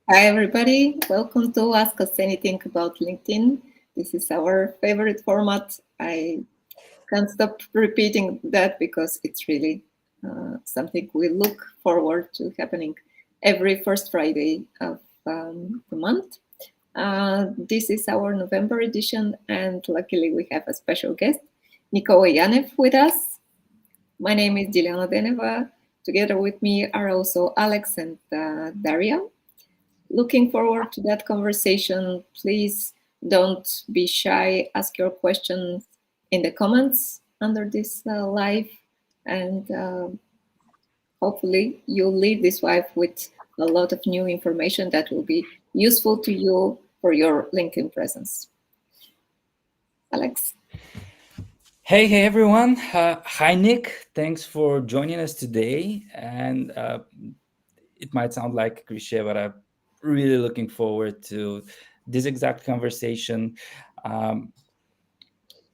Hi, everybody. Welcome to Ask Us Anything About LinkedIn. This is our favorite format. I can't stop repeating that because it's really something we look forward to happening every first Friday of the month. This is our November edition, and luckily we have a special guest, Nikola Yanev, with us. My name is Dilyana Deneva. Together with me are also Alex and Daria. Looking forward to that conversation. Please don't be shy. Ask your questions in the comments under this live, and hopefully you'll leave this live with a lot of new information that will be useful to you for your LinkedIn presence. Alex. Hey everyone. Hi Nick. Thanks for joining us today. And it might sound like a cliche, but I'm really looking forward to this exact conversation. Um,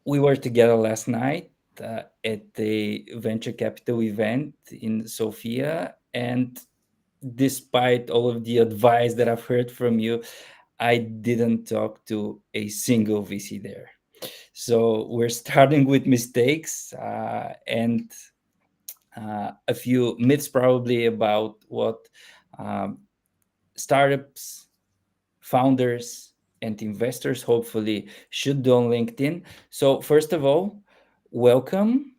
we were together last night at the venture capital event in Sofia. And despite all of the advice that I've heard from you, I didn't talk to a single VC there. So we're starting with mistakes and a few myths probably about what um, startups, founders, and investors hopefully should do on LinkedIn. So first of all, welcome.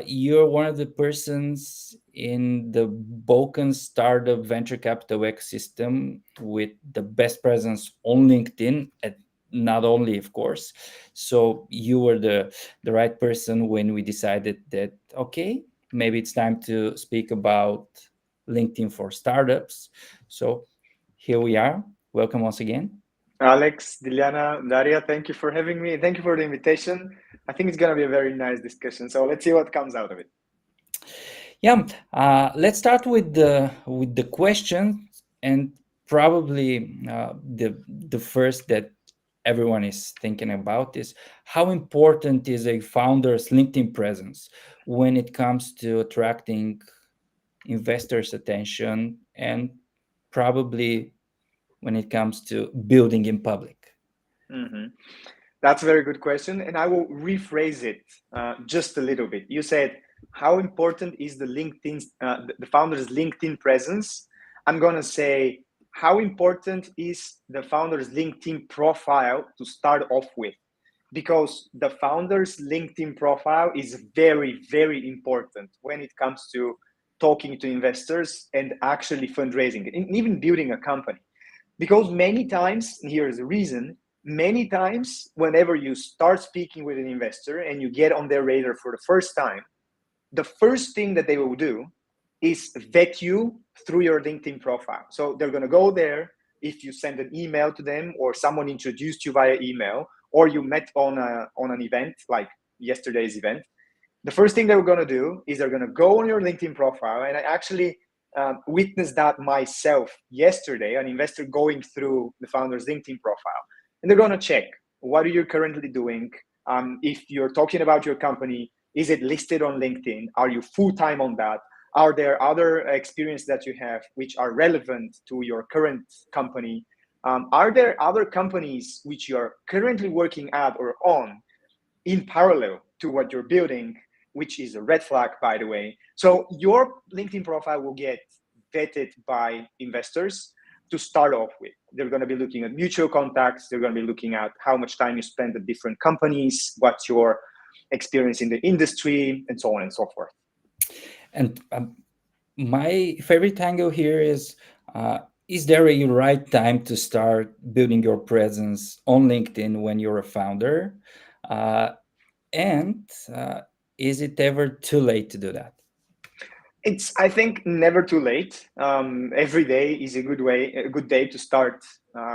You're one of the persons in the Balkan startup venture capital ecosystem with the best presence on LinkedIn, and not only, of course. So you were the right person when we decided that, okay, maybe it's time to speak about LinkedIn for startups. So here we are. Welcome once again. Alex, Dilyana, Daria, thank you for having me. Thank you for the invitation. I think it's going to be a very nice discussion. So let's see what comes out of it. Yeah, let's start with the question, and probably the first that everyone is thinking about is how important is a founder's LinkedIn presence when it comes to attracting investors' attention and probably when it comes to building in public. Mm-hmm. That's a very good question. And I will rephrase it just a little bit. You said, how important is the founder's LinkedIn presence? I'm going to say, how important is the founder's LinkedIn profile to start off with? Because the founder's LinkedIn profile is very, very important when it comes to talking to investors and actually fundraising and even building a company. Because many times, and here's the reason, many times whenever you start speaking with an investor and you get on their radar for the first time, the first thing that they will do is vet you through your LinkedIn profile. So they're going to go there if you send an email to them or someone introduced you via email or you met on an event like yesterday's event. The first thing they're going to do is they're going to go on your LinkedIn profile. And I actually witnessed that myself yesterday, an investor going through the founder's LinkedIn profile. And they're going to check, what are you currently doing? If you're talking about your company, is it listed on LinkedIn? Are you full-time on that? Are there other experiences that you have which are relevant to your current company? Are there other companies which you're currently working at or on in parallel to what you're building, which is a red flag, by the way? So your LinkedIn profile will get vetted by investors to start off with. They're going to be looking at mutual contacts. They're going to be looking at how much time you spend at different companies, what's your experience in the industry, and so on and so forth. And my favorite angle here is there a right time to start building your presence on LinkedIn when you're a founder? Uh, and is it ever too late to do that? It's, I think, never too late. Every day is a good day to start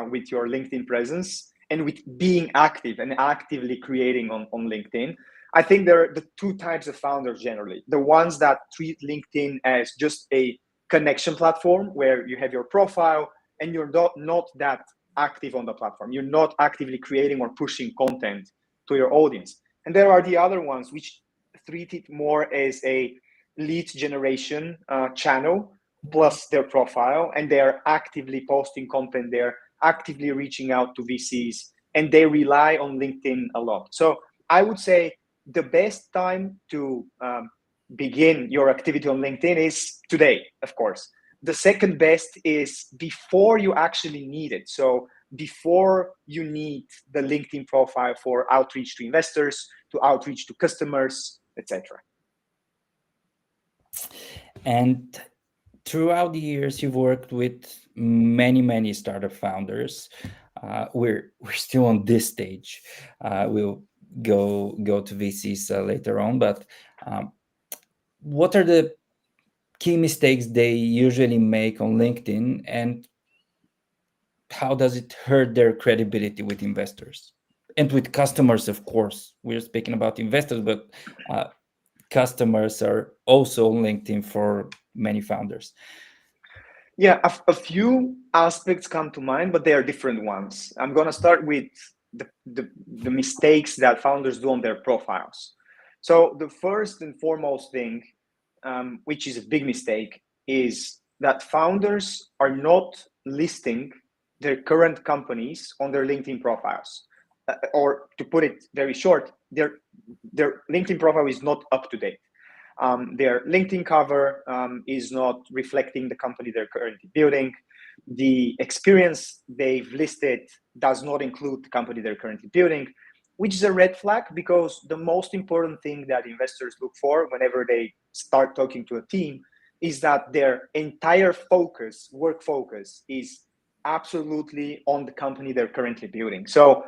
with your LinkedIn presence and with being active and actively creating on LinkedIn. I think there are the two types of founders generally. The ones that treat LinkedIn as just a connection platform where you have your profile and you're not that active on the platform. You're not actively creating or pushing content to your audience. And there are the other ones which treat it more as a lead generation channel plus their profile, and they are actively posting content, they're actively reaching out to VCs, and they rely on LinkedIn a lot. So I would say the best time to begin your activity on LinkedIn is today, of course. The second best is before you actually need it. So before you need the LinkedIn profile for outreach to investors, to outreach to customers, etc. And throughout the years, you've worked with many startup founders. We're still on this stage. We'll go to VCs later on, but what are the key mistakes they usually make on LinkedIn, and how does it hurt their credibility with investors and with customers? Of course, we're speaking about investors, but customers are also on LinkedIn for many founders. Yeah, a few aspects come to mind, but they are different ones. I'm going to start with the mistakes that founders do on their profiles. So the first and foremost thing, which is a big mistake, is that founders are not listing their current companies on their LinkedIn profiles. Or to put it very short, their LinkedIn profile is not up to date. Their LinkedIn cover is not reflecting the company they're currently building. The experience they've listed does not include the company they're currently building, which is a red flag, because the most important thing that investors look for whenever they start talking to a team is that their entire focus, work focus, is absolutely on the company they're currently building. So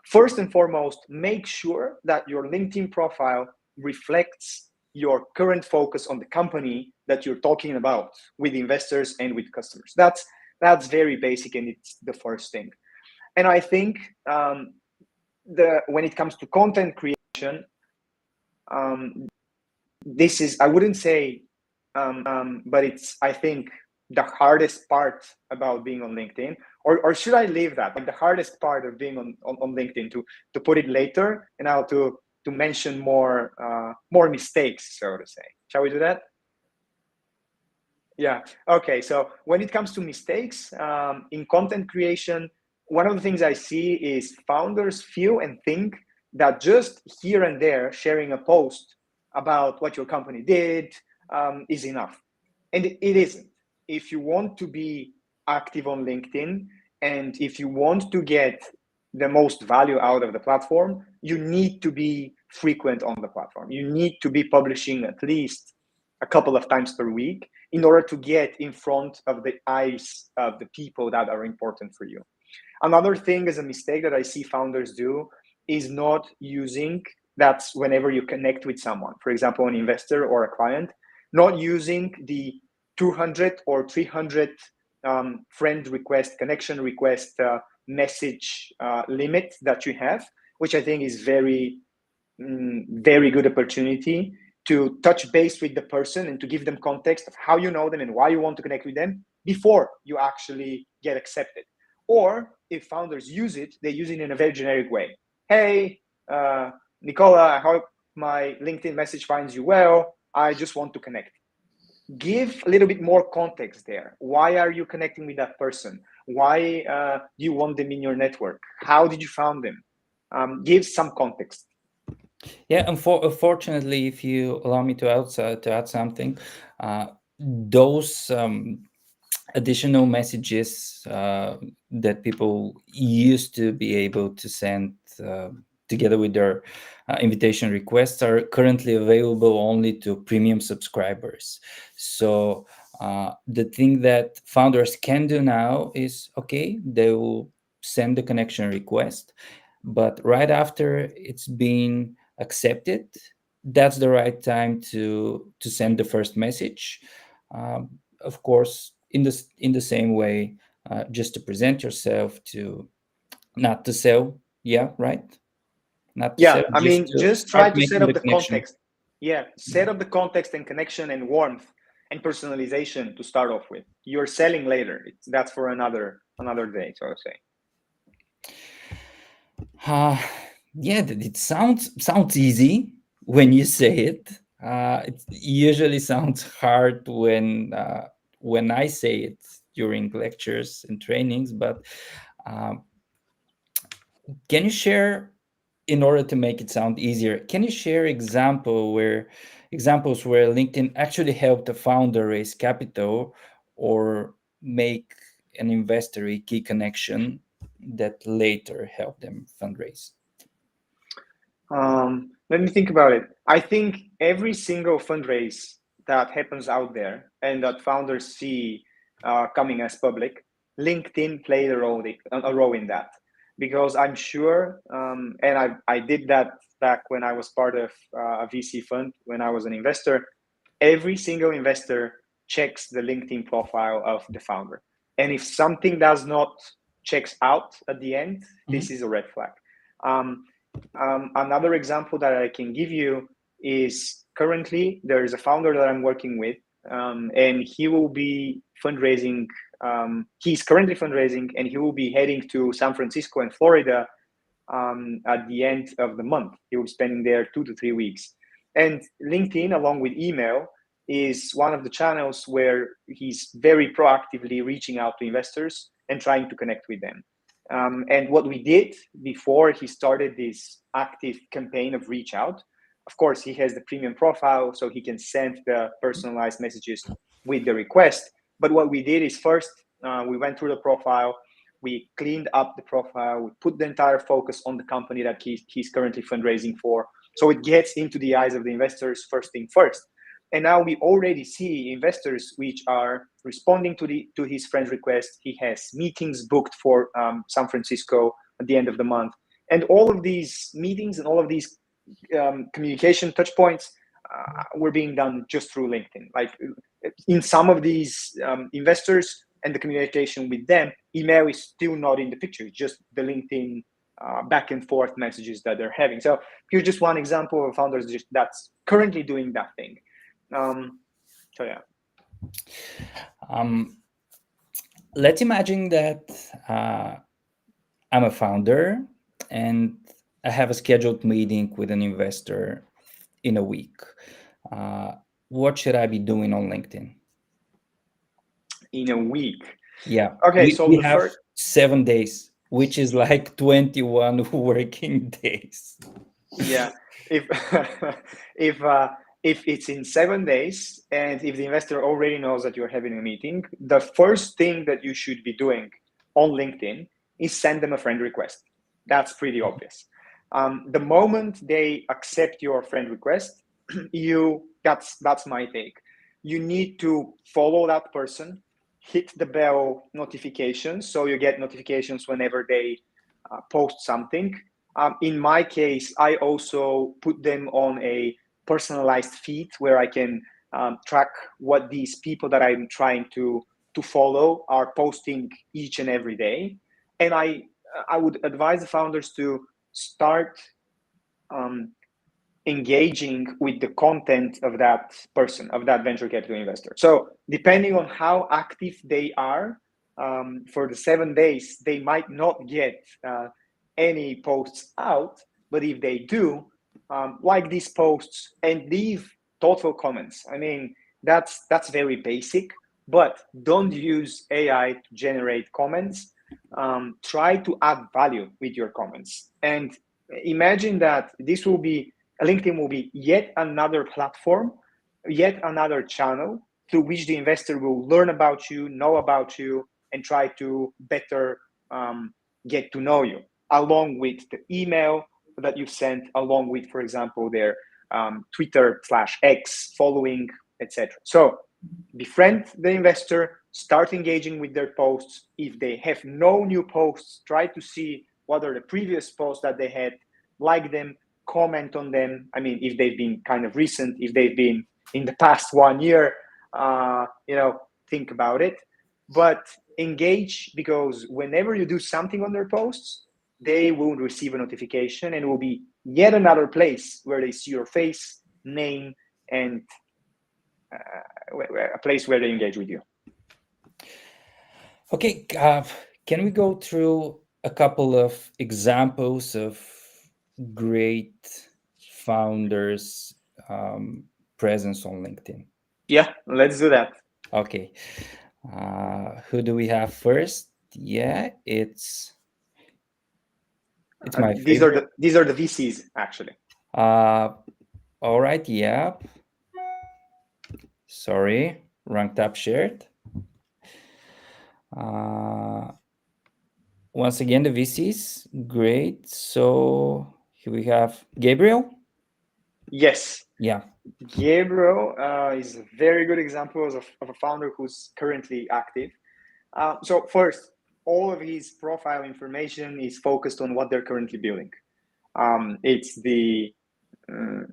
first and foremost, make sure that your LinkedIn profile reflects your current focus on the company that you're talking about with investors and with customers. That's very basic, and it's the first thing. And I think when it comes to content creation, this is, I wouldn't say, but it's, I think, the hardest part about being on LinkedIn. Or should I leave that? Like the hardest part of being on LinkedIn to put it later, and now to mention more mistakes, so to say. Shall we do that? Yeah. Okay. So when it comes to mistakes in content creation, one of the things I see is founders feel and think that just here and there sharing a post about what your company did is enough. And it isn't. If you want to be active on LinkedIn, and if you want to get the most value out of the platform, you need to be frequent on the platform. You need to be publishing at least a couple of times per week in order to get in front of the eyes of the people that are important for you. Another thing is a mistake that I see founders do is not using, that's whenever you connect with someone, for example, an investor or a client, not using the 200 or 300 friend request, connection request message limit that you have, which I think is very good opportunity to touch base with the person and to give them context of how you know them and why you want to connect with them before you actually get accepted. Or if founders use it, they use it in a very generic way. Hey, Nicola, I hope my LinkedIn message finds you well. I just want to connect. Give a little bit more context there. Why are you connecting with that person? Why do you want them in your network? How did you find them? Give some context. Yeah, unfortunately, if you allow me to add something, those additional messages that people used to be able to send together with their invitation requests are currently available only to premium subscribers. So the thing that founders can do now is, okay, they will send the connection request, but right after it's been accepted, that's the right time to send the first message. Of course, in the same way, just to present yourself, to not to sell. Yeah, right. Not to sell, Yeah, I just mean, to just try start to set making up the the connection. context. Yeah, set up the context and connection and warmth and personalization to start off with. You're selling later. That's for another day, so to say. Yeah, it sounds easy when you say it. It usually sounds hard when I say it during lectures and trainings, but um, can you share, in order to make it sound easier, can you share examples where LinkedIn actually helped a founder raise capital or make an investor a key connection that later helped them fundraise? Let me think about it. I think every single fundraise that happens out there and that founders see coming as public, LinkedIn played a role in that. Because I'm sure, and I did that back when I was part of a VC fund, when I was an investor, every single investor checks the LinkedIn profile of the founder. And if something does not checks out at the end, this is a red flag. Another example that I can give you is currently there is a founder that I'm working with, and he will be fundraising. He's currently fundraising, and he will be heading to San Francisco and Florida at the end of the month. He will be spending there 2 to 3 weeks. And LinkedIn, along with email, is one of the channels where he's very proactively reaching out to investors and trying to connect with them. And what we did before he started this active campaign of reach out, of course, he has the premium profile, so he can send the personalized messages with the request. But what we did is first, we went through the profile, we cleaned up the profile, we put the entire focus on the company that he's currently fundraising for. So it gets into the eyes of the investors first thing first. And now we already see investors which are responding to his friend's request. He has meetings booked for San Francisco at the end of the month. And all of these meetings and all of these communication touch points were being done just through LinkedIn. Like in some of these investors and the communication with them, email is still not in the picture, just the LinkedIn back and forth messages that they're having. So here's just one example of founders that's currently doing that thing. So yeah. Let's imagine that I'm a founder and I have a scheduled meeting with an investor in a week. What should I be doing on LinkedIn? In a week? Yeah. Okay, so we have 7 days, which is like 21 working days. Yeah. If if it's in 7 days and if the investor already knows that you're having a meeting, the first thing that you should be doing on LinkedIn is send them a friend request. That's pretty obvious. The moment they accept your friend request, that's my take. You need to follow that person, hit the bell notifications so you get notifications whenever they post something. In my case, I also put them on a personalized feed where I can track what these people that I'm trying to follow are posting each and every day. And I would advise the founders to start engaging with the content of that person, of that venture capital investor. So depending on how active they are, for the 7 days, they might not get any posts out, but if they do, like these posts and leave thoughtful comments. I mean, that's very basic, but don't use AI to generate comments. Try to add value with your comments. And imagine that LinkedIn will be yet another platform, yet another channel through which the investor will learn about you, know about you, and try to better get to know you, along with the email that you've sent, along with, for example, their Twitter/X following, etc. So befriend the investor, start engaging with their posts. If they have no new posts, try to see what are the previous posts that they had, like them, comment on them. I mean, if they've been kind of recent, if they've been in the past 1 year, think about it. But engage, because whenever you do something on their posts, they will receive a notification and it will be yet another place where they see your face, name, and a place where they engage with you. Okay, can we go through a couple of examples of great founders' presence on LinkedIn? Yeah, let's do that. Okay. Who do we have first? Yeah, it's my favorite. These are the VCs actually. Uh, all right. Yeah. Sorry, wrong tab shared. Uh, Once again, the VCs. Great. So here we have Gabriel. Yes, Yeah. Gabriel is a very good example of a founder who's currently active. So first, all of his profile information is focused on what they're currently building. It's the uh,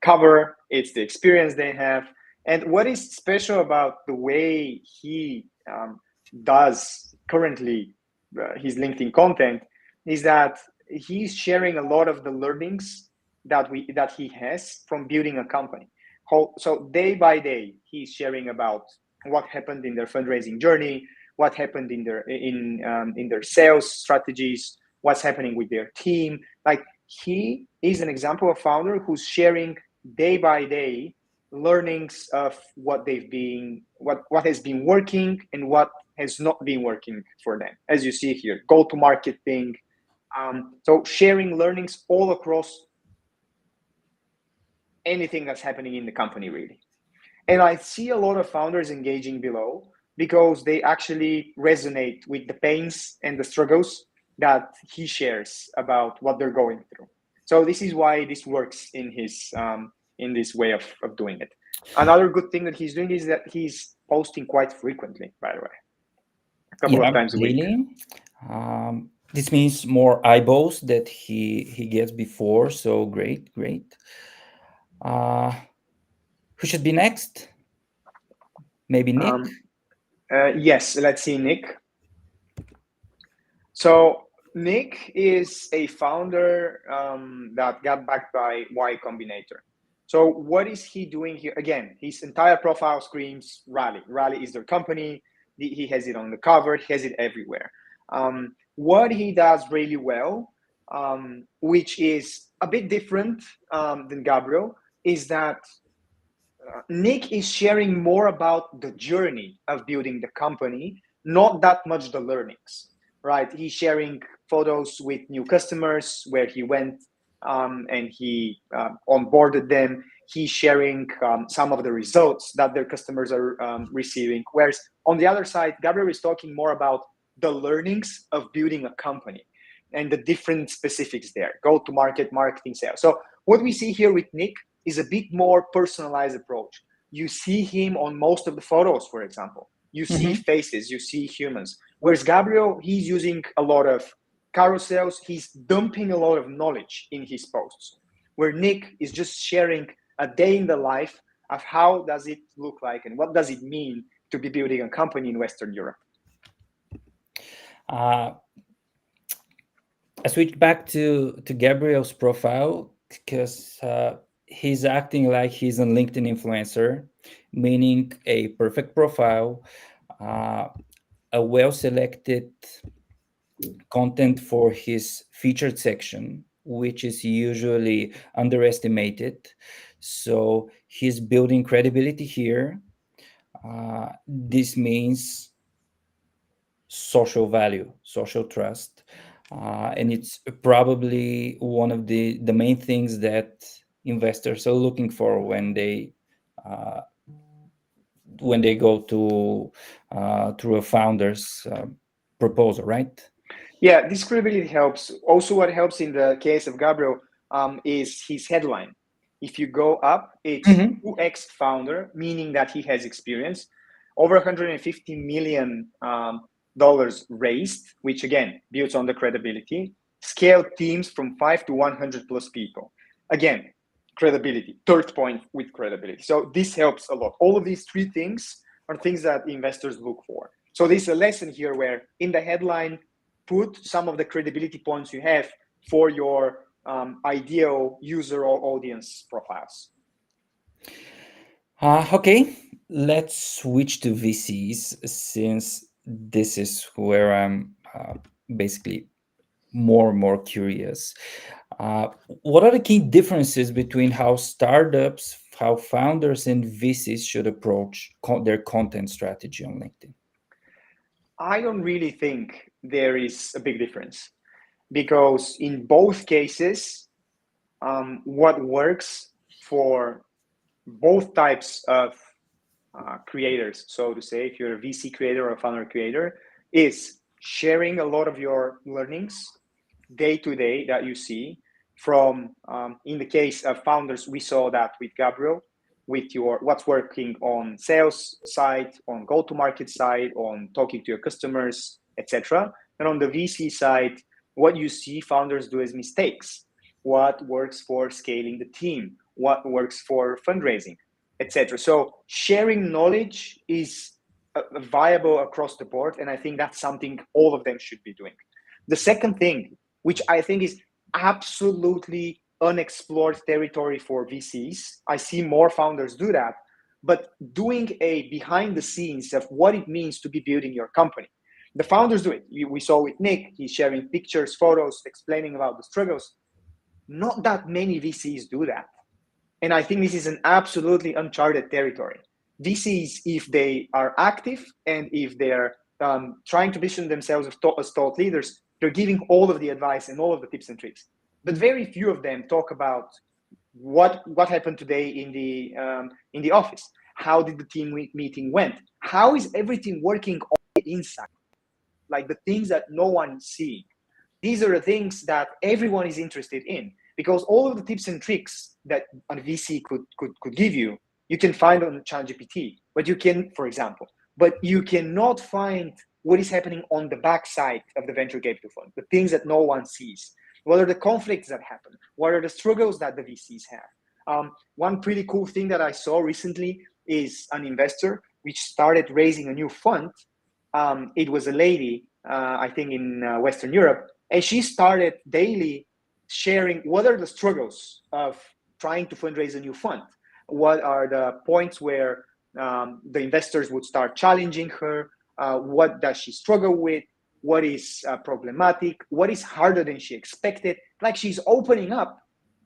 cover, it's the experience they have. And what is special about the way he does currently his LinkedIn content is that he's sharing a lot of the learnings that he has from building a company. So day by day, he's sharing about what happened in their fundraising journey, what happened in their sales strategies, what's happening with their team. Like he is an example of founder who's sharing day by day learnings of what has been working and what has not been working for them, as you see here, go to market thing. So sharing learnings all across anything that's happening in the company, really. And I see a lot of founders engaging below because they actually resonate with the pains and the struggles that he shares about what they're going through. So this is why this works in this way of doing it. Another good thing that he's doing is that he's posting quite frequently, by the way, a couple of Yeah, times a week. daily. This means more eyeballs that he gets before. So great, great. Uh, who should be next? Maybe Nick. Yes, let's see, Nick. So Nick is a founder that got backed by Y Combinator. So what is he doing here? Again, his entire profile screams Rally. Rally is their company. He has it on the cover. He has it everywhere. What he does really well, which is a bit different than Gabriel, is that Nick is sharing more about the journey of building the company, not that much the learnings, right? He's sharing photos with new customers where he went and he onboarded them. He's sharing some of the results that their customers are receiving. Whereas on the other side, Gabriel is talking more about the learnings of building a company and the different specifics there, go to market, marketing, sales. So what we see here with Nick is a bit more personalized approach. You see him on most of the photos, for example. You see faces, you see humans. Whereas Gabriel, he's using a lot of carousels. He's dumping a lot of knowledge in his posts. Where Nick is just sharing a day in the life of how does it look like and what does it mean to be building a company in Western Europe. I switched back to Gabriel's profile because he's acting like he's a LinkedIn influencer, meaning a perfect profile, a well-selected content for his featured section, which is usually underestimated. So he's building credibility here. This means social value, social trust. And it's probably one of the main things that investors are looking for uh, when they go to through a founder's proposal, right? Yeah, this credibility helps. Also, what helps in the case of Gabriel is his headline. If you go up, it's 2x founder, meaning that he has experience. Over 150 million dollars raised, which again builds on the credibility. Scale teams from 5 to 100 plus people. Again, credibility. Third point with credibility. So this helps a lot. All of these three things are things that investors look for. So there's a lesson here where in the headline, put some of the credibility points you have for your ideal user or audience profiles. Okay, let's switch to VCs since this is where I'm basically more and more curious. What are the key differences between how startups how founders and VCs should approach their content strategy on LinkedIn? I don't really think there is a big difference, because in both cases, what works for both types of creators, so to say, if you're a VC creator or a founder creator, is sharing a lot of your learnings day to day that you see from, in the case of founders, we saw that with Gabriel, with your what's working on sales side, on go-to-market side, on talking to your customers, etc. And on the VC side, what you see founders do as mistakes, what works for scaling the team, what works for fundraising, etc. So sharing knowledge is viable across the board, and I think that's something all of them should be doing. The second thing, which I think is absolutely unexplored territory for VCs, I see more founders do that, but doing a behind the scenes of what it means to be building your company. The founders do it. We saw with Nick, he's sharing pictures, photos, explaining about the struggles. Not that many VCs do that. And I think this is an absolutely uncharted territory. VCs, if they are active and if they're trying to position themselves as thought leaders, they're giving all of the advice and all of the tips and tricks. But very few of them talk about what happened today in the office. How did the team meeting went? How is everything working on the inside? Like the things that no one sees. These are the things that everyone is interested in, because all of the tips and tricks that a VC could give you, you can find on ChatGPT. But you can, for example, but you cannot find what is happening on the backside of the venture capital fund, the things that no one sees. What are the conflicts that happen? What are the struggles that the VCs have? One pretty cool thing that I saw recently is an investor which started raising a new fund. It was a lady, I think in Western Europe, and she started daily sharing what are the struggles of trying to fundraise a new fund. What are the points where the investors would start challenging her? What does she struggle with? What is problematic? What is harder than she expected? Like, she's opening up,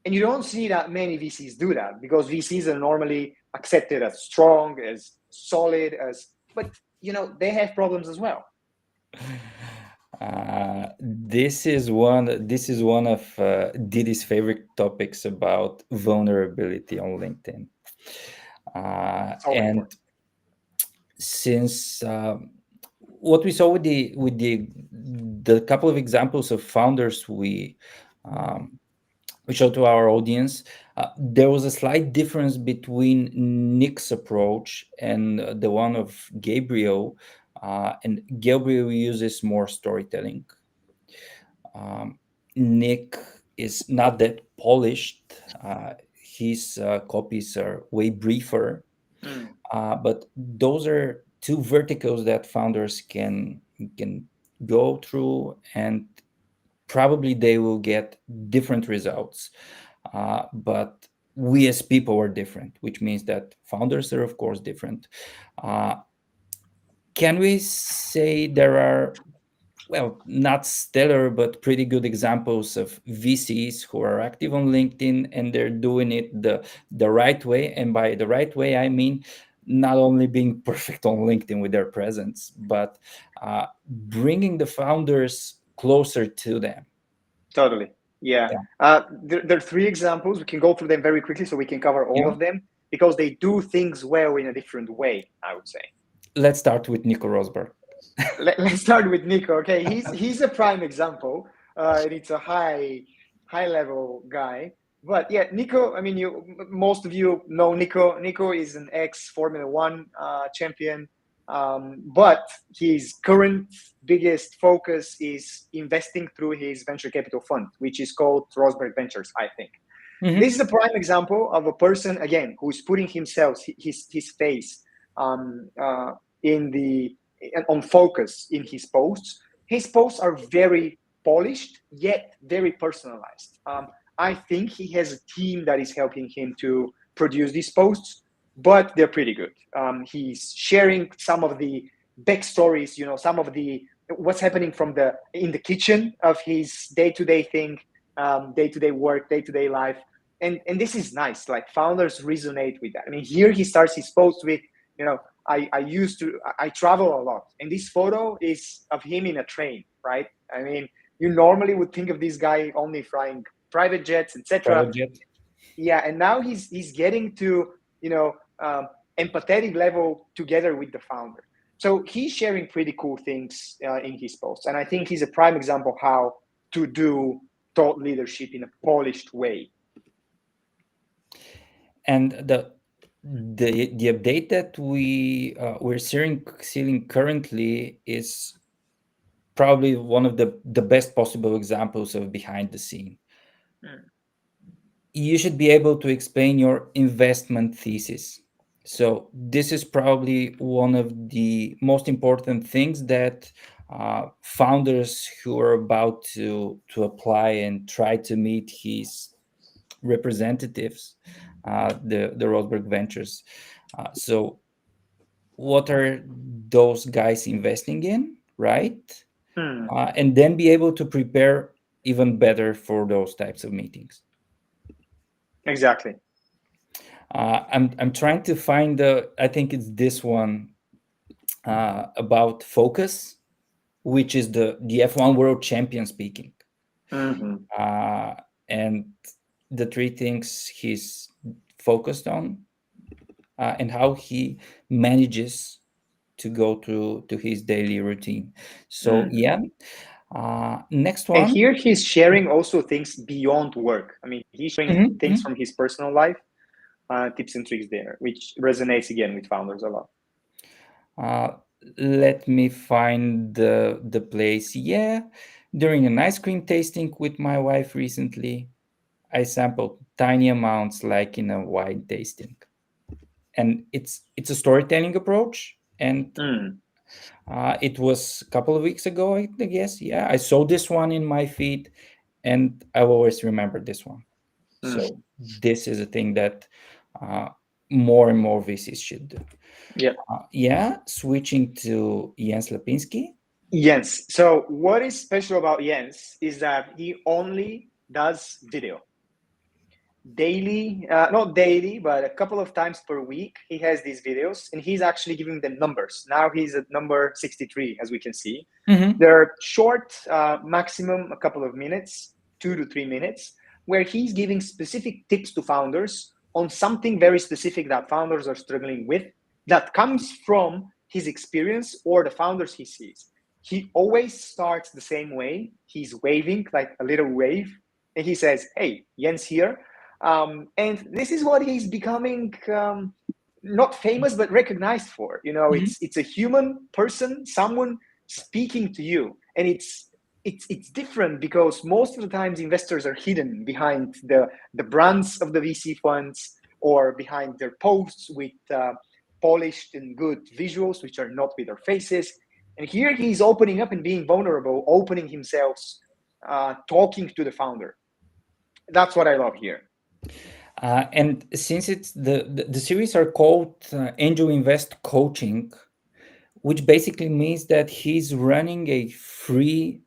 and you don't see that many VCs do that, because VCs are normally accepted as strong, as solid, but they have problems as well. This is one of Didi's favorite topics about vulnerability on LinkedIn. And since what we saw with the couple of examples of founders we showed to our audience, there was a slight difference between Nick's approach and the one of Gabriel. And Gabriel uses more storytelling. Nick is not that polished. His copies are way briefer. But those are two verticals that founders can go through, and probably they will get different results. But we as people are different, which means that founders are, of course, different. Can we say there are, well, not stellar, but pretty good examples of VCs who are active on LinkedIn and they're doing it the right way? And by the right way, I mean not only being perfect on LinkedIn with their presence, but bringing the founders closer to them. Totally. Yeah. There are three examples. We can go through them very quickly so we can cover all of them, because they do things well in a different way, I would say. Let's start with Nico Rosberg. Let's start with Nico. Okay, he's a prime example. And it's a high level guy. But yeah, Nico, I mean, most of you know Nico. Nico is an ex-Formula One champion. But his current biggest focus is investing through his venture capital fund, which is called Rosberg Ventures, I think. Mm-hmm. This is a prime example of a person, again, who is putting himself, his face on focus in his posts. His posts are very polished, yet very personalized. I think he has a team that is helping him to produce these posts, but they're pretty good. He's sharing some of the backstories, some of what's happening in the kitchen of his day-to-day thing, day-to-day work, day-to-day life. and this is nice. Like founders resonate with that. I mean, here he starts his post with, I travel a lot, and this photo is of him in a train, right? I mean, you normally would think of this guy only flying private jets, etc. Private jet. Yeah, and now he's getting to empathetic level together with the founder. So he's sharing pretty cool things in his posts, and I think he's a prime example of how to do thought leadership in a polished way. And the update that we're seeing currently is probably one of the best possible examples of behind the scene. You should be able to explain your investment thesis. So this is probably one of the most important things that founders who are about to apply and try to meet his representatives, the Rothberg Ventures. So what are those guys investing in, right? And then be able to prepare even better for those types of meetings. Exactly. I'm trying to find I think it's this one about focus, which is the F1 world champion speaking. And the three things he's focused on and how he manages to go to his daily routine. So next one. And here he's sharing also things beyond work. I mean, he's sharing things from his personal life, tips and tricks there, which resonates again with founders a lot. Let me find the place. Yeah, during an ice cream tasting with my wife recently, I sampled tiny amounts like in a wine tasting. And it's a storytelling approach. And it was a couple of weeks ago, I guess. Yeah, I saw this one in my feed, and I always remember this one. So this is a thing that more and more VCs should do. Switching to Jens Lapinski. Jens. So what is special about Jens is that he only does video. Daily, not daily, but a couple of times per week, he has these videos, and he's actually giving them numbers. Now he's at number 63, as we can see. They're short, maximum a couple of minutes, 2 to 3 minutes, where he's giving specific tips to founders on something very specific that founders are struggling with that comes from his experience or the founders he sees. He always starts the same way. He's waving like a little wave, and he says, "Hey, Jens here." And this is what he's becoming not famous but recognized for. It's a human person, someone speaking to you, and it's different because most of the times investors are hidden behind the brands of the VC funds or behind their posts with polished and good visuals, which are not with their faces. And here he's opening up and being vulnerable, opening himself, talking to the founder. That's what I love here. And since it's the series are called Angel Invest Coaching, which basically means that he's running a free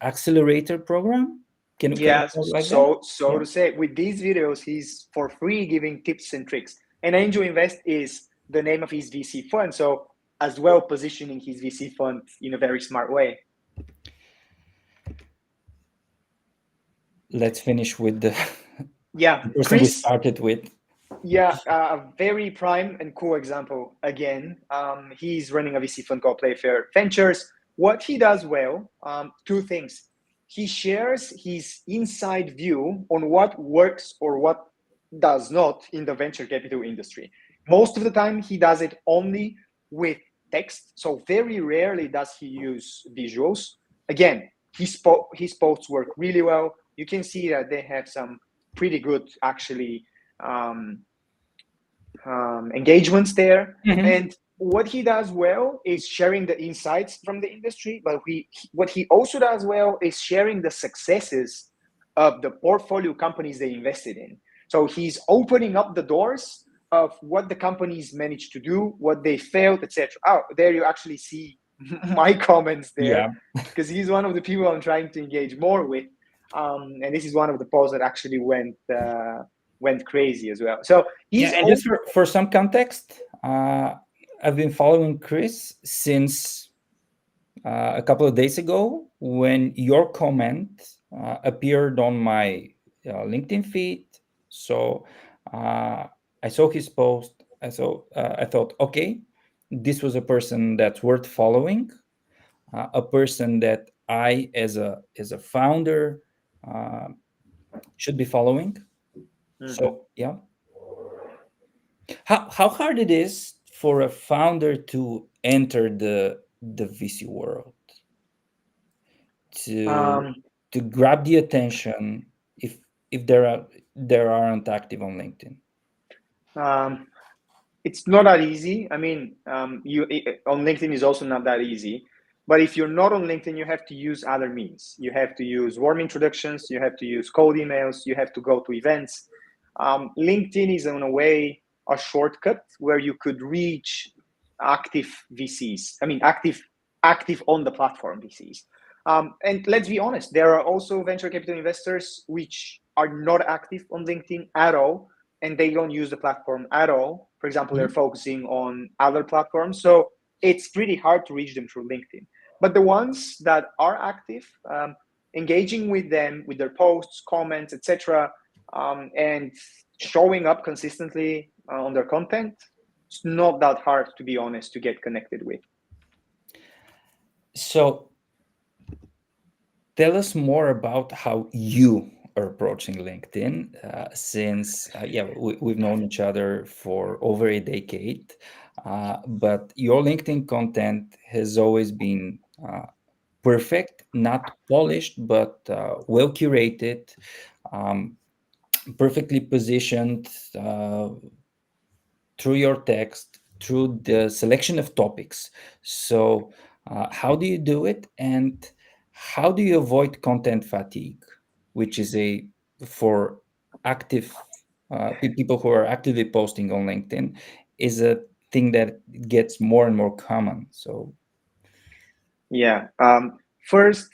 accelerator program. Can like to say, with these videos, he's for free giving tips and tricks. And Angel Invest is the name of his VC fund, so as well positioning his VC fund in a very smart way. Let's finish with the person Chris, we started with. A very prime and cool example again. He's running a VC fund called Playfair Ventures. What he does well, two things. He shares his inside view on what works or what does not in the venture capital industry. Most of the time, he does it only with text. So very rarely does he use visuals. Again, his posts work really well. You can see that they have some pretty good, actually, engagements there. And what he does well is sharing the insights from the industry, but what he also does well is sharing the successes of the portfolio companies they invested in. So he's opening up the doors of what the companies managed to do, what they failed, etc. Oh, there you actually see my comments there, because he's one of the people I'm trying to engage more with. And this is one of the posts that actually went crazy as well. So he's and just for some context, I've been following Chris since a couple of days ago when your comment appeared on my LinkedIn feed. So I saw his post. I thought, okay, this was a person that's worth following, a person that I, as a founder, should be following. So yeah, how hard it is for a founder to enter the VC world, to to grab the attention if there aren't active on LinkedIn. It's not that easy. I mean, on LinkedIn is also not that easy. But if you're not on LinkedIn, you have to use other means. You have to use warm introductions. You have to use cold emails. You have to go to events. LinkedIn is, in a way, a shortcut where you could reach active VCs. I mean, active on the platform VCs. And let's be honest, there are also venture capital investors which are not active on LinkedIn at all, and they don't use the platform at all. For example, they're focusing on other platforms. So it's pretty hard to reach them through LinkedIn. But the ones that are active, engaging with them, with their posts, comments, etc., and showing up consistently on their content, it's not that hard, to be honest, to get connected with. So tell us more about how you are approaching LinkedIn, since we've known each other for over a decade, but your LinkedIn content has always been perfect, not polished, but well curated, um, perfectly positioned through your text, through the selection of topics. So how do you do it, and how do you avoid content fatigue, which is for active people who are actively posting on LinkedIn, is a thing that gets more and more common. So yeah, first,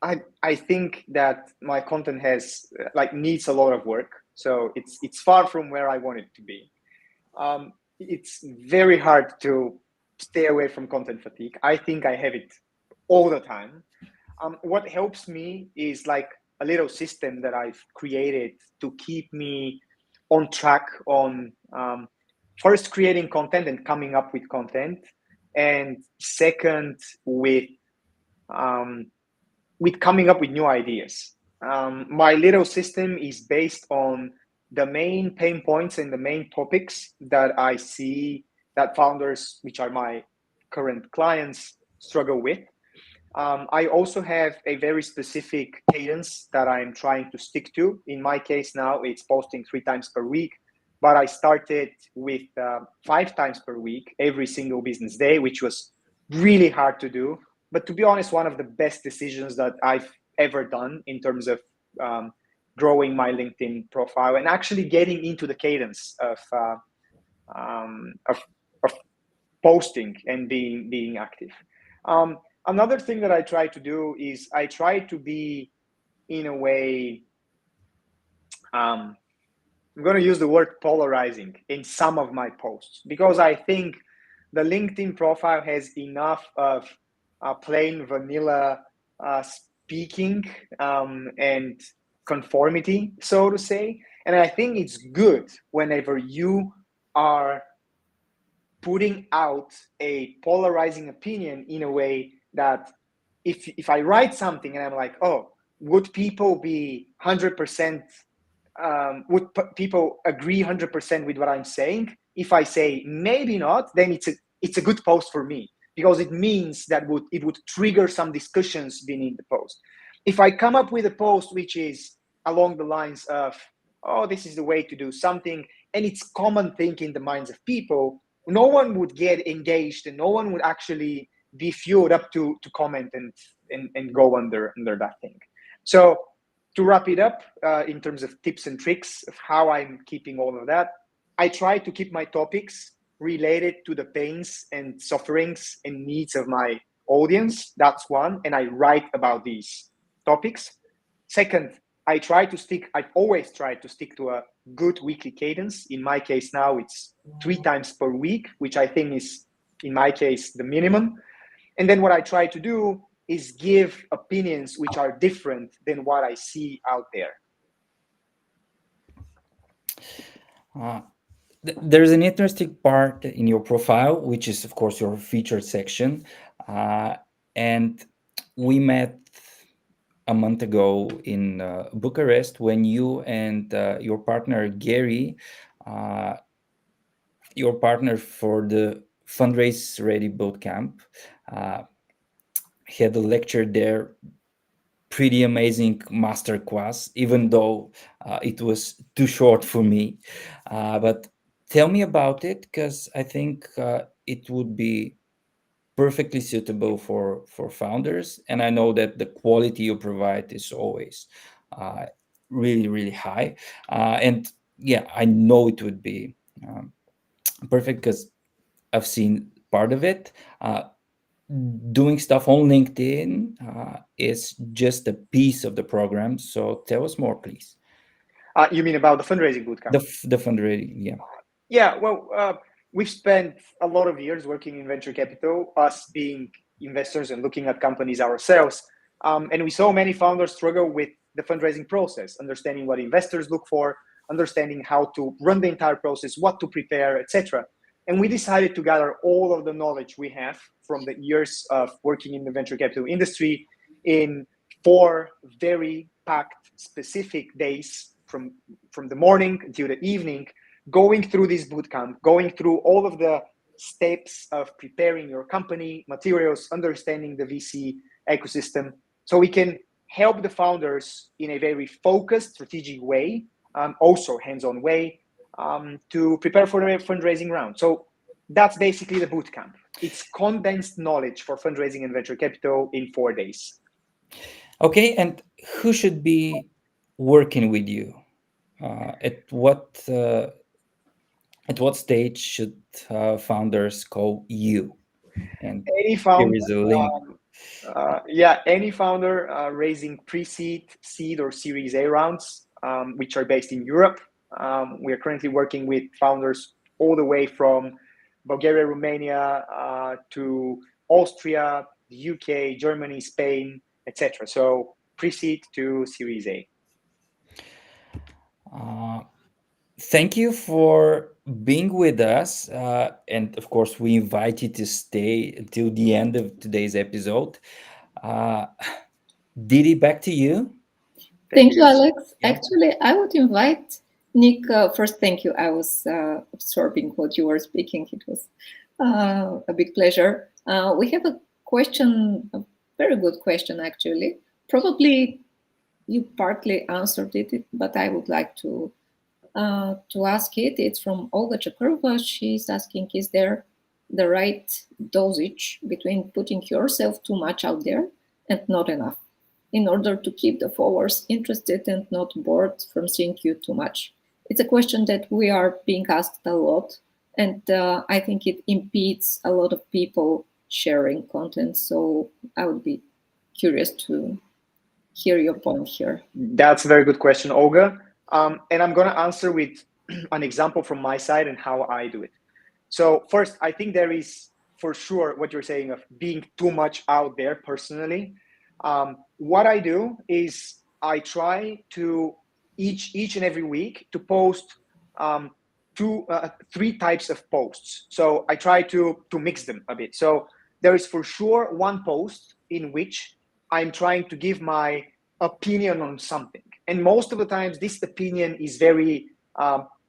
I think that my content has needs a lot of work. So it's far from where I want it to be. It's very hard to stay away from content fatigue. I think I have it all the time. What helps me is like a little system that I've created to keep me on track on first creating content and coming up with content, and second with coming up with new ideas. My little system is based on the main pain points and the main topics that I see that founders, which are my current clients, struggle with. I also have a very specific cadence that I'm trying to stick to. In my case now, it's posting 3 times per week, but I started with 5 times per week, every single business day, which was really hard to do. But to be honest, one of the best decisions that I've ever done in terms of growing my LinkedIn profile and actually getting into the cadence of posting and being active. Another thing that I try to do is I try to be, in a way, I'm going to use the word polarizing in some of my posts, because I think the LinkedIn profile has enough of plain vanilla speaking and conformity, so to say. And I think it's good whenever you are putting out a polarizing opinion in a way that if I write something and I'm like, oh, would people be 100%, would people agree 100% with what I'm saying? If I say maybe not, then it's a good post for me, because it means that it would trigger some discussions beneath the post. If I come up with a post which is along the lines of, oh, this is the way to do something, and it's common thinking in the minds of people, no one would get engaged and no one would actually be fueled up to comment and go under that thing. So to wrap it up, in terms of tips and tricks of how I'm keeping all of that, I try to keep my topics related to the pains and sufferings and needs of my audience. That's one. And I write about these topics. Second, I've always tried to stick to a good weekly cadence. In my case now, it's 3 times per week, which I think is, in my case, the minimum. And then what I try to do is give opinions which are different than what I see out there. There's an interesting part in your profile, which is, of course, your featured section. And we met a month ago in Bucharest when you and your partner, Gary, your partner for the Fundraise Ready Bootcamp, had a lecture there, pretty amazing masterclass, even though it was too short for me. But tell me about it, because I think it would be perfectly suitable for founders, and I know that the quality you provide is always really high, and yeah, I know it would be perfect because I've seen part of it. Doing stuff on LinkedIn is just a piece of the program. So tell us more, please. You mean about the fundraising bootcamp? The fundraising, yeah. Yeah, well, we've spent a lot of years working in venture capital, us being investors and looking at companies ourselves. And we saw many founders struggle with the fundraising process, understanding what investors look for, understanding how to run the entire process, what to prepare, etc. And we decided to gather all of the knowledge we have from the years of working in the venture capital industry in 4 very packed, specific days from the morning until the evening, going through this bootcamp, going through all of the steps of preparing your company, materials, understanding the VC ecosystem, so we can help the founders in a very focused, strategic way, also hands-on way, to prepare for the fundraising round. So that's basically the bootcamp. It's condensed knowledge for fundraising and venture capital in 4 days. Okay, and who should be working with you? At what stage should founders call you? And any founder, here is a link. any founder raising pre-seed, seed, or Series A rounds, which are based in Europe. We are currently working with founders all the way from Bulgaria, Romania, to Austria, the UK, Germany, Spain, etc. So pre-seed to Series A. Thank you for being with us. And of course, we invite you to stay until the end of today's episode. Didi, back to you. Thank you, Alex. Yeah. Actually, I would invite Nick. First, thank you. I was absorbing what you were speaking. It was a big pleasure. We have a question, a very good question, actually. Probably you partly answered it, but I would like to ask it. It's from Olga Chakurova. She's asking, is there the right dosage between putting yourself too much out there and not enough, in order to keep the followers interested and not bored from seeing you too much? It's a question that we are being asked a lot, and I think it impedes a lot of people sharing content. So I would be curious to hear your point here. That's a very good question, Olga. And I'm going to answer with an example from my side and how I do it. So first, I think there is for sure what you're saying of being too much out there personally. What I do is I try to each and every week to post 3 types of posts. So I try to mix them a bit. So there is for sure one post in which I'm trying to give my opinion on something. And most of the times this opinion is very,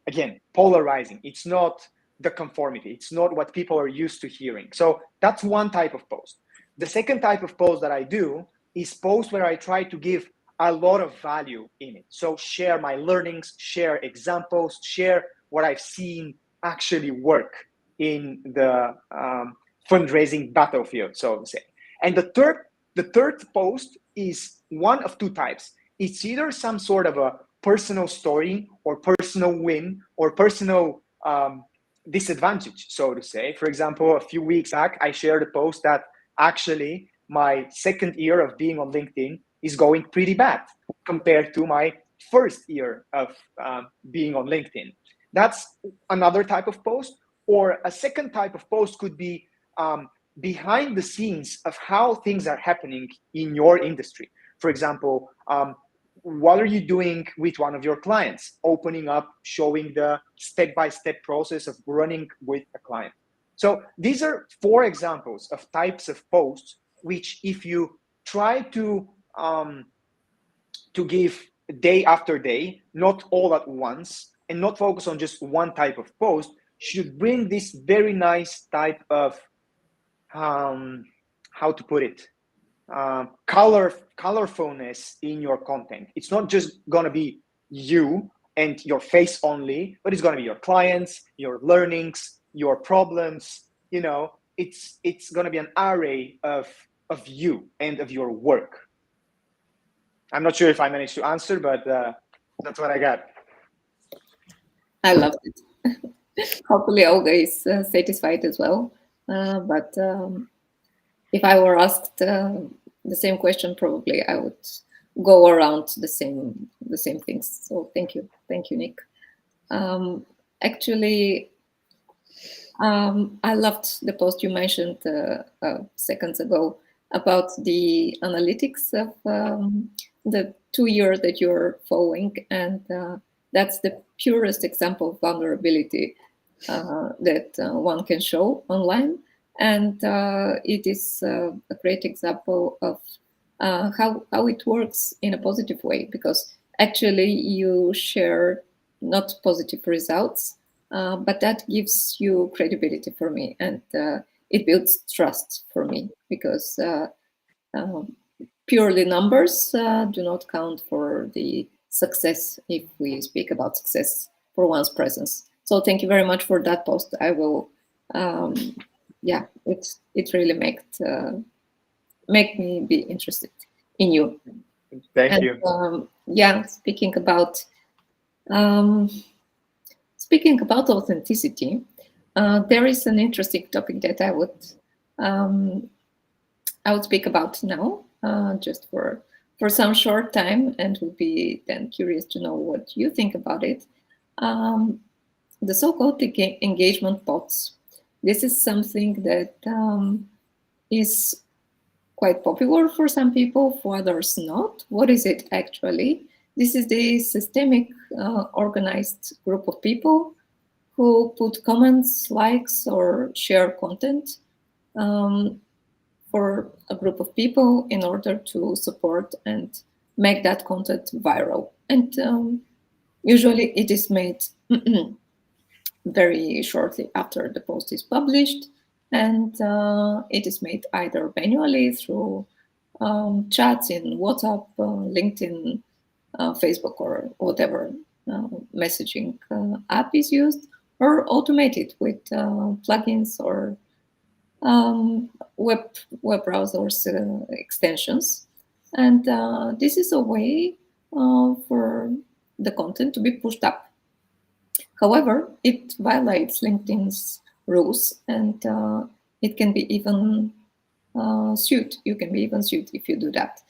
again, polarizing. It's not the conformity. It's not what people are used to hearing. So that's one type of post. The second type of post that I do is post where I try to give a lot of value in it. So share my learnings, share examples, share what I've seen actually work in the fundraising battlefield, so to say. And the third post is one of 2 types. It's either some sort of a personal story or personal win or personal disadvantage, so to say. For example, a few weeks back, I shared a post that actually my second year of being on LinkedIn is going pretty bad compared to my first year of being on LinkedIn. That's another type of post. Or a second type of post could be behind the scenes of how things are happening in your industry. For example, what are you doing with one of your clients? Opening up, showing the step-by-step process of running with a client. So these are 4 examples of types of posts, which if you try to give day after day, not all at once, and not focus on just one type of post, should bring this very nice type of, how to put it, colorfulness in your content. It's not just gonna be you and your face only, but it's gonna be your clients, your learnings, your problems. You know, it's gonna be an array of you and of your work. I'm not sure if I managed to answer, but that's what I got. I loved it. Hopefully Olga is satisfied as well. But if I were asked the same question, probably I would go around the same things. So thank you, Nick. Actually, I loved the post you mentioned seconds ago about the analytics of the 2 years that you're following, and that's the purest example of vulnerability that one can show online. And it is a great example of how it works in a positive way, because actually you share not positive results, but that gives you credibility for me, and it builds trust for me, because purely numbers do not count for the success if we speak about success for one's presence. So thank you very much for that post. I will, yeah, it really make me be interested in you. Thank you. Yeah, speaking about authenticity, there is an interesting topic that I would speak about now, just for some short time, and would be then curious to know what you think about it. The so-called engagement bots. This is something that is quite popular for some people, for others not. What is it actually? This is the systemic, organized group of people who put comments, likes, or share content for a group of people in order to support and make that content viral. And usually it is made very shortly after the post is published, and it is made either manually through chats in WhatsApp, LinkedIn, Facebook, or whatever messaging app is used, or automated with plugins or web browsers extensions. And this is a way for the content to be pushed up. However, it violates LinkedIn's rules, and it can be even sued. You can be even sued if you do that.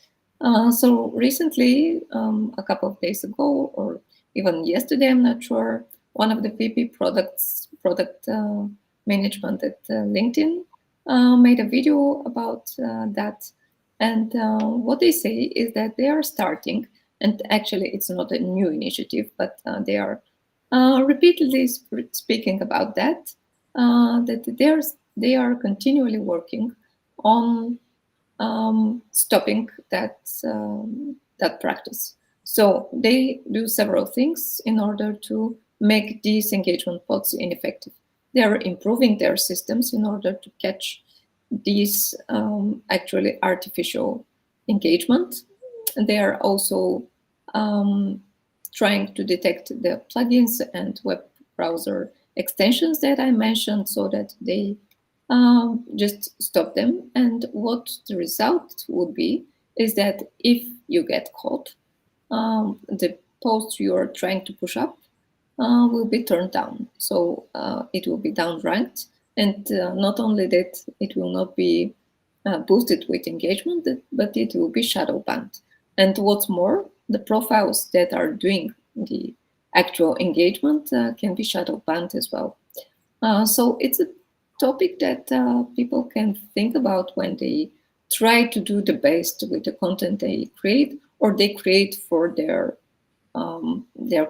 So recently, a couple of days ago, or even yesterday, I'm not sure, one of the VP product management at LinkedIn made a video about that. And what they say is that they are starting, and actually it's not a new initiative, but they are repeatedly speaking about that, that they are continually working on stopping that practice. So they do several things in order to make these engagement bots ineffective. They are improving their systems in order to catch these actually artificial engagement. And they are also trying to detect the plugins and web browser extensions that I mentioned, so that they just stop them. And what the result would be is that if you get caught, the post you are trying to push up will be turned down. So it will be downranked, and not only that, it will not be boosted with engagement, but it will be shadow banned. And what's more, the profiles that are doing the actual engagement can be shadow banned as well. So it's a topic that people can think about when they try to do the best with the content they create, or they create for their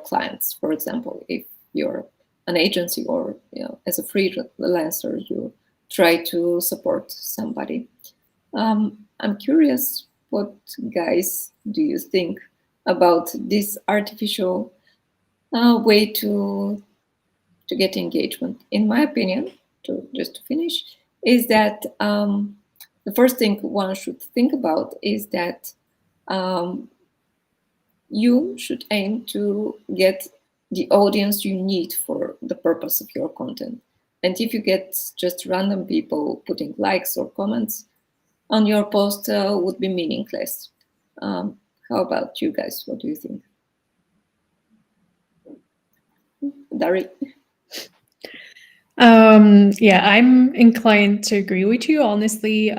clients. For example, if you're an agency, or as a freelancer, you try to support somebody. I'm curious, what guys do you think about this artificial way to get engagement? In my opinion, just to finish, is that the first thing one should think about is that um, you should aim to get the audience you need for the purpose of your content. And if you get just random people putting likes or comments on your post, would be meaningless. Um, how about you guys? What do you think? Dari? Yeah, I'm inclined to agree with you, honestly.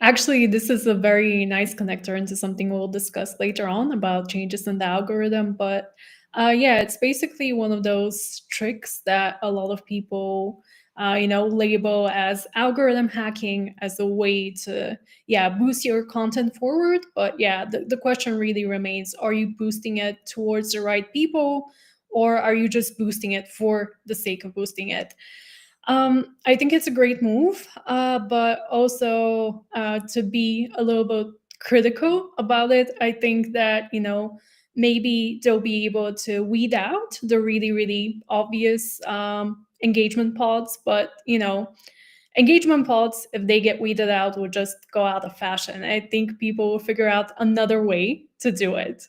Actually, this is a very nice connector into something we'll discuss later on about changes in the algorithm. But yeah, it's basically one of those tricks that a lot of people, label as algorithm hacking as a way to, yeah, boost your content forward. But yeah, the question really remains, are you boosting it towards the right people? Or are you just boosting it for the sake of boosting it? I think it's a great move, but also to be a little bit critical about it. I think that, maybe they'll be able to weed out the really, really obvious engagement pods, but, engagement pods, if they get weeded out, will just go out of fashion. I think people will figure out another way to do it.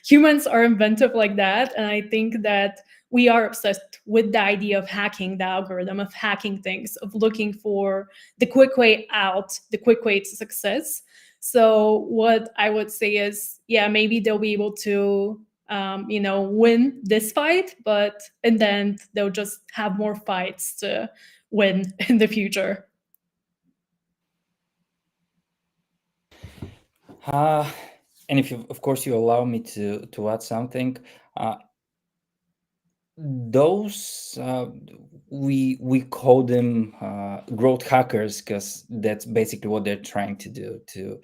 Humans are inventive like that, and I think that we are obsessed with the idea of hacking the algorithm, of hacking things, of looking for the quick way out, the quick way to success. So what I would say is, yeah, maybe they'll be able to win this fight, but and then they'll just have more fights to win in the future. Uh, and if you, of course, you allow me to add something, those we call them growth hackers, because that's basically what they're trying to do, to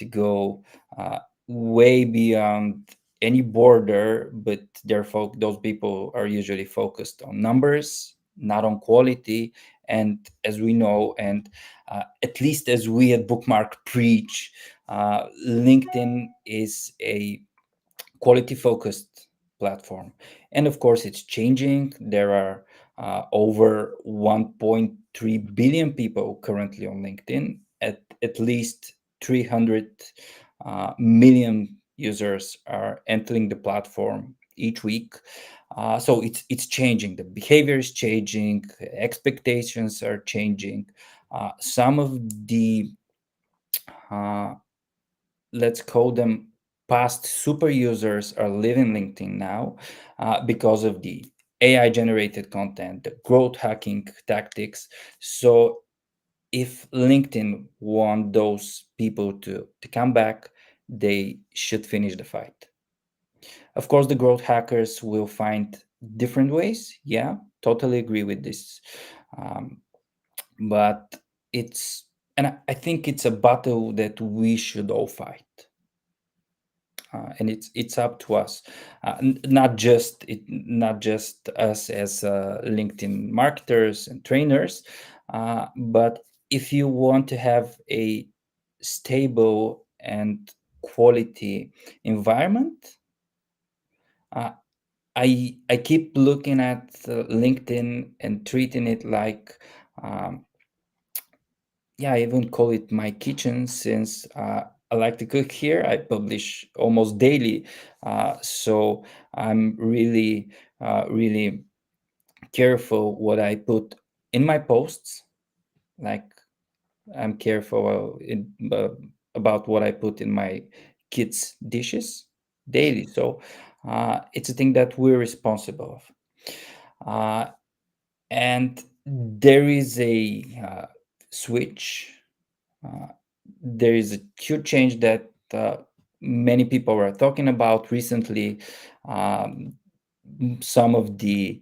go way beyond any border. But those people are usually focused on numbers, not on quality. And as we know, and at least as we at BookMark preach, LinkedIn is a quality focused platform. And of course, it's changing. There are over 1.3 billion people currently on LinkedIn. At least 300 million users are entering the platform each week. So it's changing. The behavior is changing. Expectations are changing. Some of the uh, let's call them past super users are leaving LinkedIn now because of the AI generated content, the growth hacking tactics. So if LinkedIn want those people to come back, they should finish the fight. Of course, the growth hackers will find different ways. Yeah, totally agree with this. Um, but and I think it's a battle that we should all fight. And it's up to us, not just us as LinkedIn marketers and trainers, but if you want to have a stable and quality environment, uh, I keep looking at LinkedIn and treating it like, yeah, I even call it my kitchen, since I like to cook here. I publish almost daily. So I'm really, really careful what I put in my posts. Like, I'm careful about what I put in my kids' dishes daily. So it's a thing that we're responsible of. And there is a switch. Uh, there is a huge change that many people were talking about recently. Some of the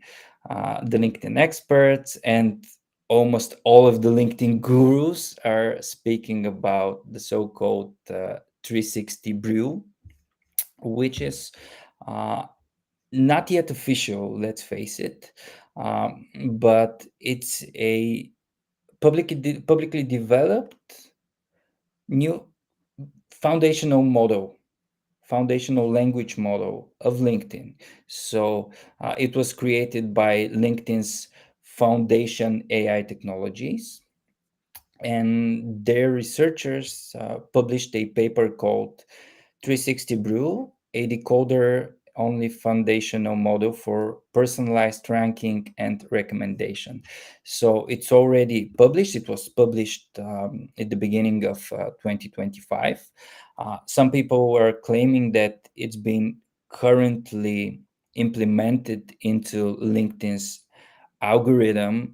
LinkedIn experts and almost all of the LinkedIn gurus are speaking about the so-called 360 brew, which is not yet official, let's face it, but it's a publicly developed new foundational model, foundational language model of LinkedIn. So it was created by LinkedIn's Foundation AI Technologies, and their researchers published a paper called 360 Brew, a decoder only foundational model for personalized ranking and recommendation. So it's already published. It was published at the beginning of 2025. Some people were claiming that it's been currently implemented into LinkedIn's algorithm,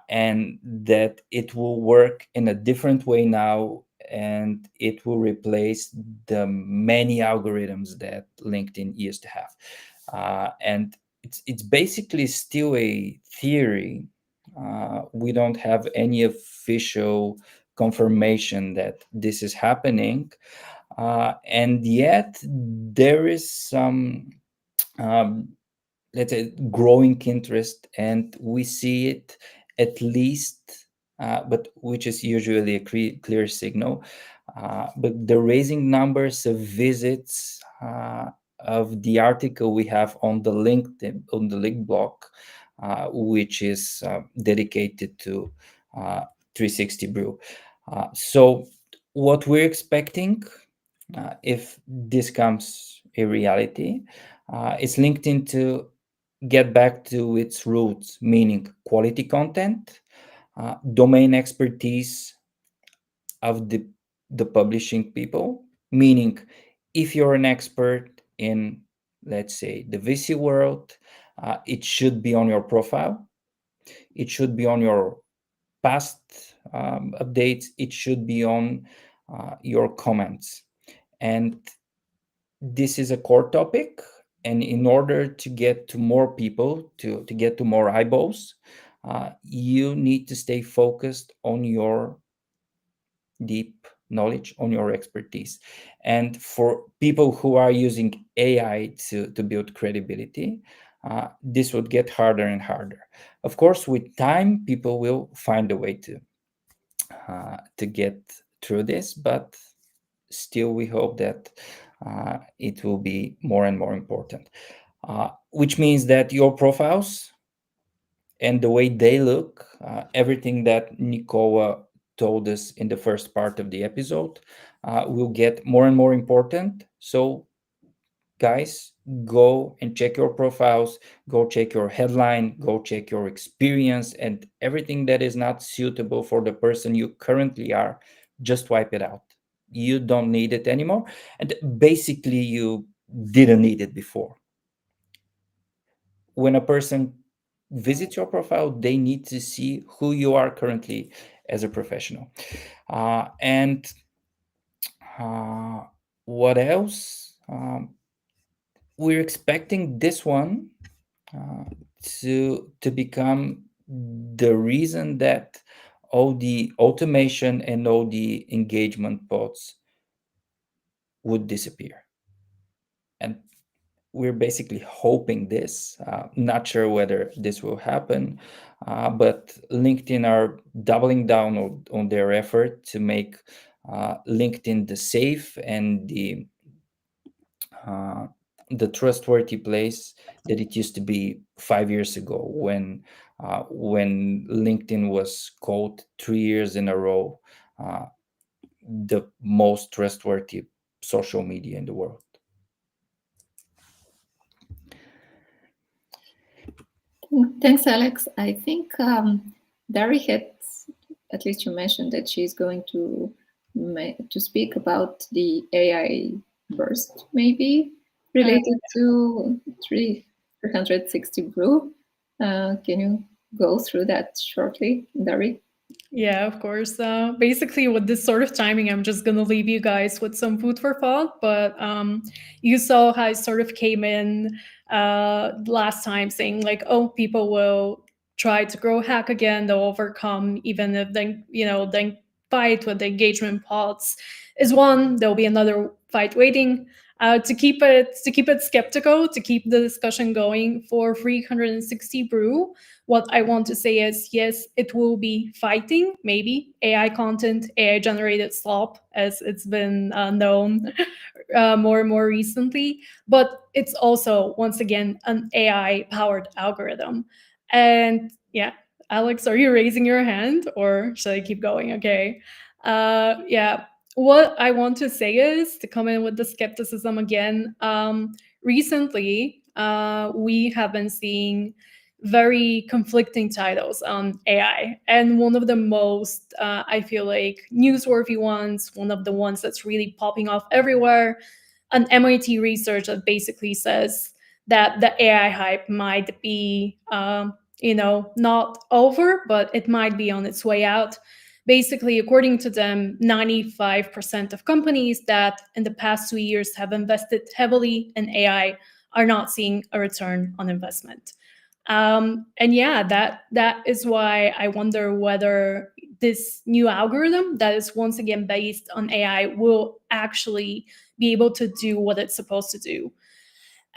and that it will work in a different way now, and it will replace the many algorithms that LinkedIn used to have. And it's basically still a theory. We don't have any official confirmation that this is happening, and yet there is some um, let's say growing interest, and we see it at least, but which is usually a clear signal. But the raising numbers of visits of the article we have on the LinkedIn on the link block, which is dedicated to 360 Brew. So what we're expecting, if this comes a reality, is LinkedIn to get back to its roots, meaning quality content, domain expertise of the publishing people, meaning if you're an expert in, let's say, the VC world, it should be on your profile, it should be on your past updates, it should be on your comments. And this is a core topic, and in order to get to more people, to get to more eyeballs, you need to stay focused on your deep knowledge, on your expertise. And for people who are using AI to build credibility, this would get harder and harder. Of course, with time, people will find a way to get through this, but still we hope that it will be more and more important, which means that your profiles and the way they look, everything that Nicola told us in the first part of the episode, will get more and more important. So guys, go and check your profiles, go check your headline, go check your experience, and everything that is not suitable for the person you currently are, just wipe it out. You don't need it anymore, and basically you didn't need it before. When a person visits your profile, they need to see who you are currently as a professional. And what else? We're expecting this one to become the reason that all the automation and all the engagement bots would disappear. And we're basically hoping this. Not sure whether this will happen, but LinkedIn are doubling down on their effort to make LinkedIn the safe and the trustworthy place that it used to be 5 years ago, when LinkedIn was called 3 years in a row the most trustworthy social media in the world. Thanks, Alex. I think Dari had, at least you mentioned that she's going to speak about the AI burst, maybe related to 360 Brew. Can you go through that shortly, Dari? Yeah, of course. Basically, with this sort of timing, I'm just gonna leave you guys with some food for thought. But you saw how I sort of came in last time, saying like, "Oh, people will try to grow hack again. They'll overcome, even if they fight with the engagement pods is one. There'll be another fight waiting." To keep it skeptical, to keep the discussion going for 360 brew, what I want to say is yes, it will be fighting, maybe AI content, AI generated slop, as it's been known more and more recently. But it's also, once again, an AI powered algorithm. And yeah, Alex, are you raising your hand or should I keep going? Okay. Yeah. What I want to say is to come in with the skepticism again. Recently, we have been seeing very conflicting titles on AI. And one of the most, I feel like, newsworthy ones, one of the ones that's really popping off everywhere, an MIT research that basically says that the AI hype might be, not over, but it might be on its way out. Basically, according to them, 95% of companies that in the past 2 years have invested heavily in AI are not seeing a return on investment. And yeah, that is why I wonder whether this new algorithm that is once again based on AI will actually be able to do what it's supposed to do.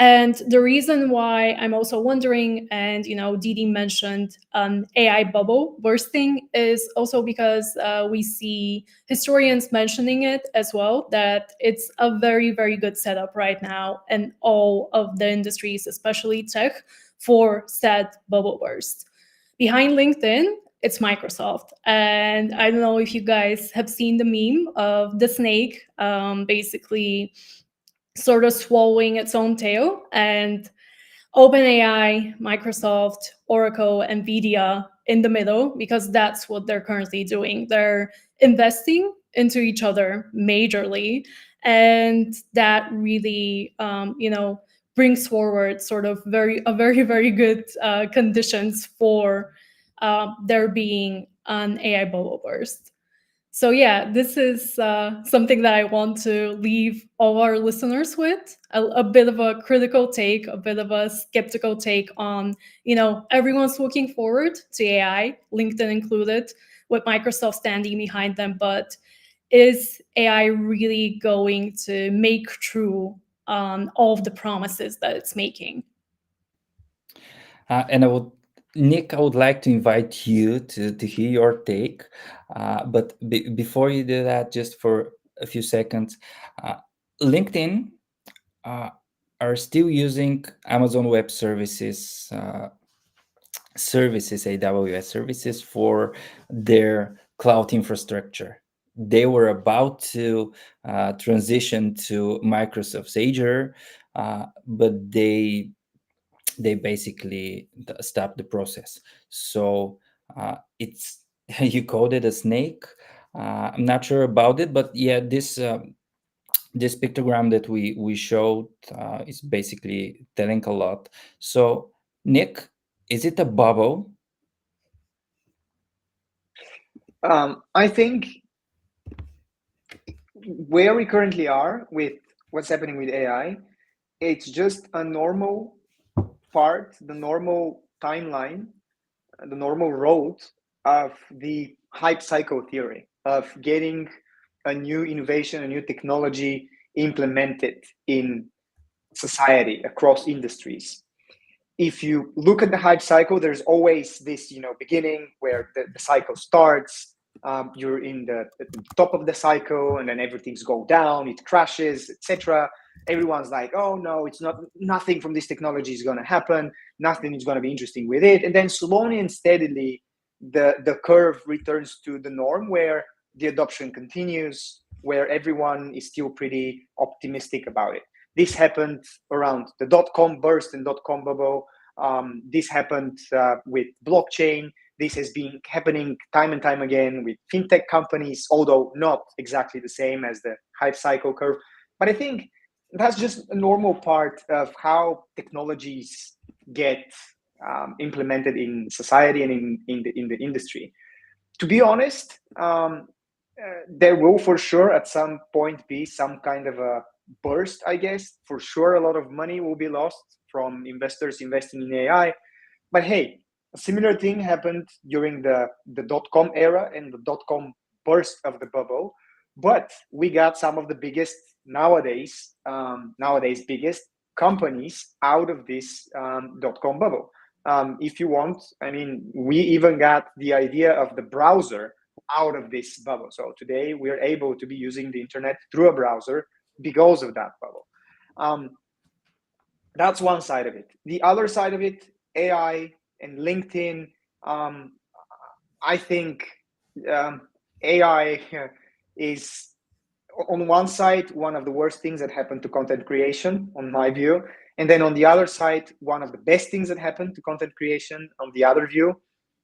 And the reason why I'm also wondering, and Didi mentioned AI bubble bursting, is also because we see historians mentioning it as well, that it's a very, very good setup right now in all of the industries, especially tech, for said bubble burst. Behind LinkedIn, it's Microsoft. And I don't know if you guys have seen the meme of the snake basically sort of swallowing its own tail, and OpenAI, Microsoft, Oracle, Nvidia in the middle, because that's what they're currently doing. They're investing into each other majorly, and that really, brings forward sort of very, very good conditions for there being an AI bubble burst. So yeah, this is something that I want to leave all our listeners with, a bit of a critical take, a bit of a skeptical take on, everyone's looking forward to AI, LinkedIn included, with Microsoft standing behind them. But is AI really going to make true all of the promises that it's making? And Nick, I would like to invite you to hear your take. But before you do that, just for a few seconds, LinkedIn are still using Amazon Web Services AWS services for their cloud infrastructure. They were about to transition to Microsoft's Azure, but they basically stopped the process. So it's you called it a snake. I'm not sure about it, but yeah, this pictogram that we showed is basically telling a lot. So Nick, is it a bubble? I think where we currently are with what's happening with AI, it's just a normal part, the normal timeline, the normal road of the hype cycle theory, of getting a new innovation, a new technology implemented in society across industries. If you look at the hype cycle, there's always this, beginning where the cycle starts. You're in at the top of the cycle, and then everything's go down, it crashes, etc. Everyone's like, "Oh no, it's not. Nothing from this technology is going to happen. Nothing is going to be interesting with it." And then slowly and steadily, the curve returns to the norm, where the adoption continues, where everyone is still pretty optimistic about it. This happened around the dot-com burst and dot-com bubble. This happened with blockchain. This has been happening time and time again with fintech companies, although not exactly the same as the hype cycle curve. But I think that's just a normal part of how technologies get implemented in society and in the industry. To be honest, there will for sure at some point be some kind of a burst, I guess. For sure, a lot of money will be lost from investors investing in AI. But hey, a similar thing happened during the dot-com era and the dot-com burst of the bubble. But we got some of the biggest nowadays biggest companies out of this dot-com bubble. If you want, I mean, we even got the idea of the browser out of this bubble. So today we are able to be using the internet through a browser because of that bubble. That's one side of it. The other side of it, AI and LinkedIn. I think AI is, on one side, one of the worst things that happened to content creation, on my view. And then on the other side, one of the best things that happened to content creation, on the other view.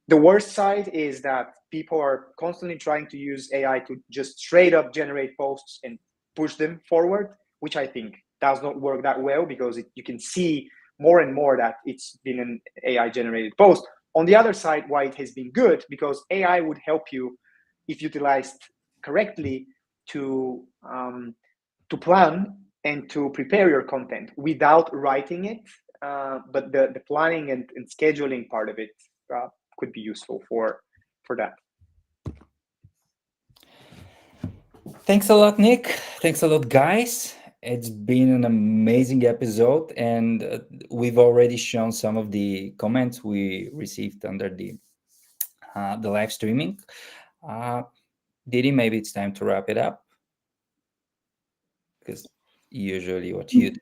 The worst side is that people are constantly trying to use AI to just straight up generate posts and push them forward, which I think does not work that well, because you can see more and more that it's been an AI generated post. On the other side, why it has been good, because AI would help you, if utilized correctly, to plan and to prepare your content without writing it. But the planning and scheduling part of it could be useful for that. Thanks a lot, Nick. Thanks a lot, guys. It's been an amazing episode, and we've already shown some of the comments we received under the live streaming. Didi, maybe it's time to wrap it up, because usually what you do.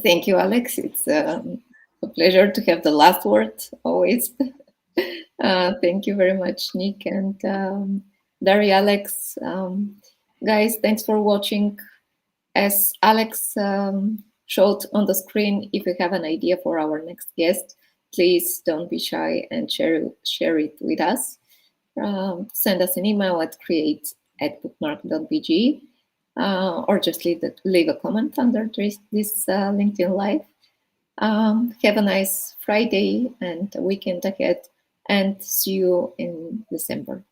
Thank you, Alex. It's a pleasure to have the last word always. Thank you very much, Nick and Dari, Alex. Guys, thanks for watching. As Alex showed on the screen, if you have an idea for our next guest, please don't be shy and share it with us. Send us an email at create@bookmark.bg, or just leave a comment under this LinkedIn Live. Have a nice Friday and a weekend ahead, and see you in December.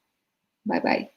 Bye-bye.